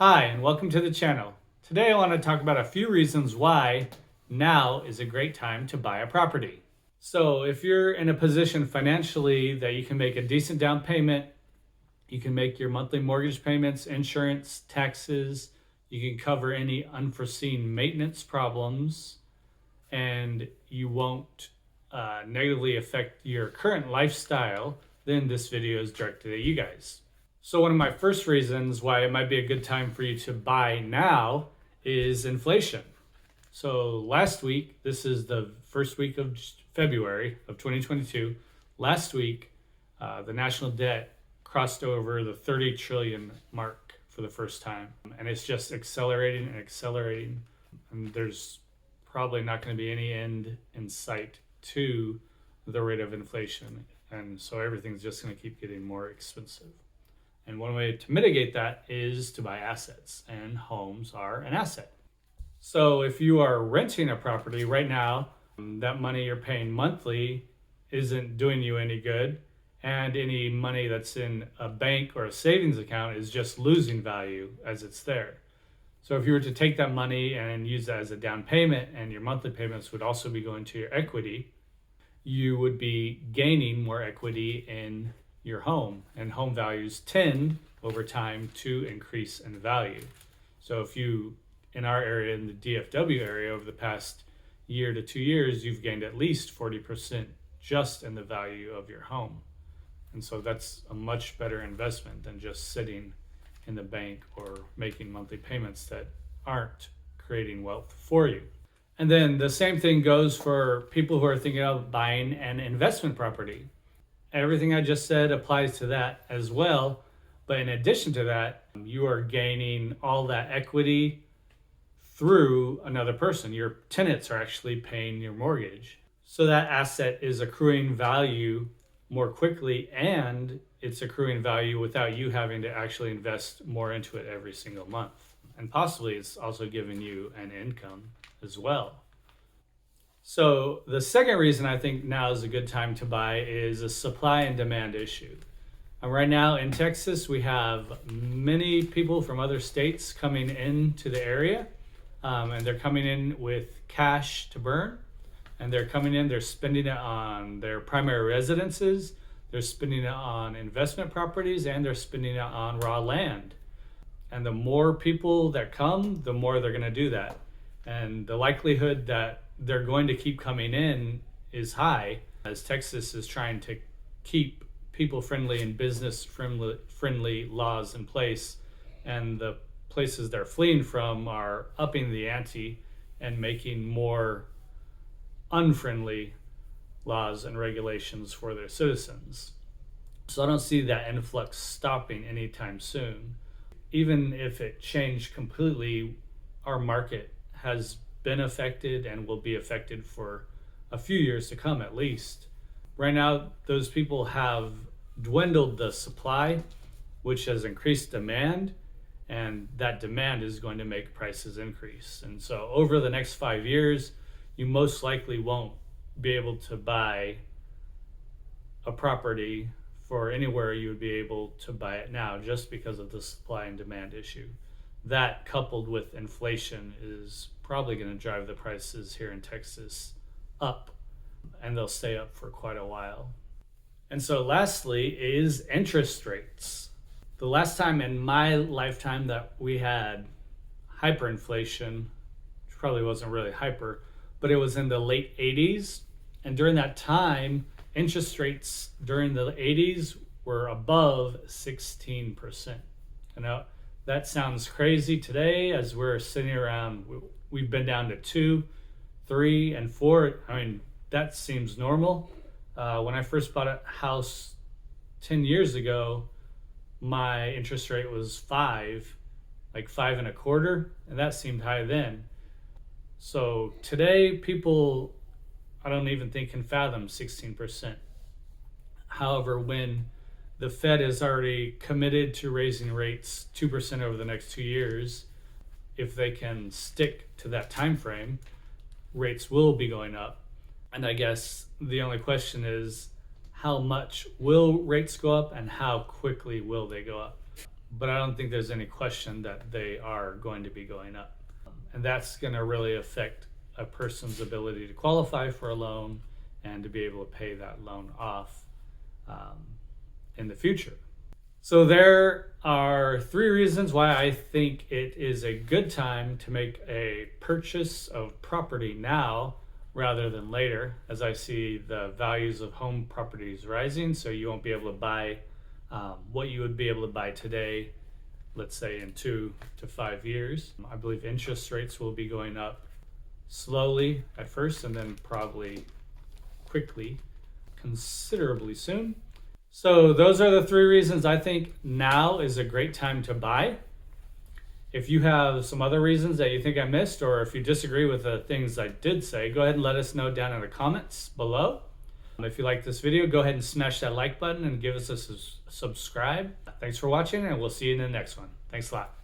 Hi, and welcome to the channel. Today I want to talk about a few reasons why now is a great time to buy a property. So if you're in a position financially that you can make a decent down payment, you can make your monthly mortgage payments, insurance, taxes, you can cover any unforeseen maintenance problems, and you won't negatively affect your current lifestyle, then this video is directed at you guys. So one of my first reasons why it might be a good time for you to buy now is inflation. So last week, this is the first week of February of 2022. Last week, the national debt crossed over the 30 trillion mark for the first time. And it's just accelerating and accelerating. And there's probably not going to be any end in sight to the rate of inflation. And so everything's just going to keep getting more expensive. And one way to mitigate that is to buy assets, and homes are an asset. So if you are renting a property right now, that money you're paying monthly isn't doing you any good, and any money that's in a bank or a savings account is just losing value as it's there. So if you were to take that money and use that as a down payment, and your monthly payments would also be going to your equity, you would be gaining more equity in your home, and home values tend over time to increase in value. So if you, in our area, in the DFW area, over the past year to 2 years, you've gained at least 40% just in the value of your home. And so that's a much better investment than just sitting in the bank or making monthly payments that aren't creating wealth for you. And then the same thing goes for people who are thinking of buying an investment property. Everything I just said applies to that as well. But in addition to that, you are gaining all that equity through another person. Your tenants are actually paying your mortgage. So that asset is accruing value more quickly, and it's accruing value without you having to actually invest more into it every single month. And possibly it's also giving you an income as well. So the second reason I think now is a good time to buy is a supply and demand issue. And right now in Texas, we have many people from other states coming into the area, and they're coming in with cash to burn. And they're coming in, they're spending it on their primary residences, they're spending it on investment properties, and they're spending it on raw land. And the more people that come, the more they're going to do that. And the likelihood that they're going to keep coming in is high, as Texas is trying to keep people-friendly and business-friendly laws in place, and the places they're fleeing from are upping the ante and making more unfriendly laws and regulations for their citizens. So I don't see that influx stopping anytime soon. Even if it changed completely, our market has been affected and will be affected for a few years to come at least. Right now, those people have dwindled the supply, which has increased demand, and that demand is going to make prices increase. And so over the next 5 years, you most likely won't be able to buy a property for anywhere you would be able to buy it now, just because of the supply and demand issue. That, coupled with inflation, is probably going to drive the prices here in Texas up, and they'll stay up for quite a while. And so lastly is interest rates. The last time in my lifetime that we had hyperinflation, which probably wasn't really hyper, but it was in the late 80s. And during that time, interest rates during the 80s were above 16%. And now that sounds crazy today, as we're sitting around, we've been down to 2, 3, and 4. I mean, that seems normal. When I first bought a house 10 years ago, my interest rate was 5, like 5.25, and that seemed high then. So today, people, I don't even think can fathom 16%. However, when the Fed is already committed to raising rates 2% over the next 2 years, if they can stick to that time frame, rates will be going up. And I guess the only question is, how much will rates go up and how quickly will they go up? but I don't think there's any question that they are going to be going up. And that's going to really affect a person's ability to qualify for a loan and to be able to pay that loan off in the future. So there are 3 reasons why I think it is a good time to make a purchase of property now rather than later, as I see the values of home properties rising. So you won't be able to buy what you would be able to buy today, let's say in 2 to 5 years. I believe interest rates will be going up slowly at first and then probably quickly, considerably soon. So those are the 3 reasons I think now is a great time to buy. If you have some other reasons that you think I missed, or if you disagree with the things I did say, go ahead and let us know down in the comments below. If you like this video, go ahead and smash that like button and give us a subscribe. Thanks for watching, and we'll see you in the next one. Thanks a lot.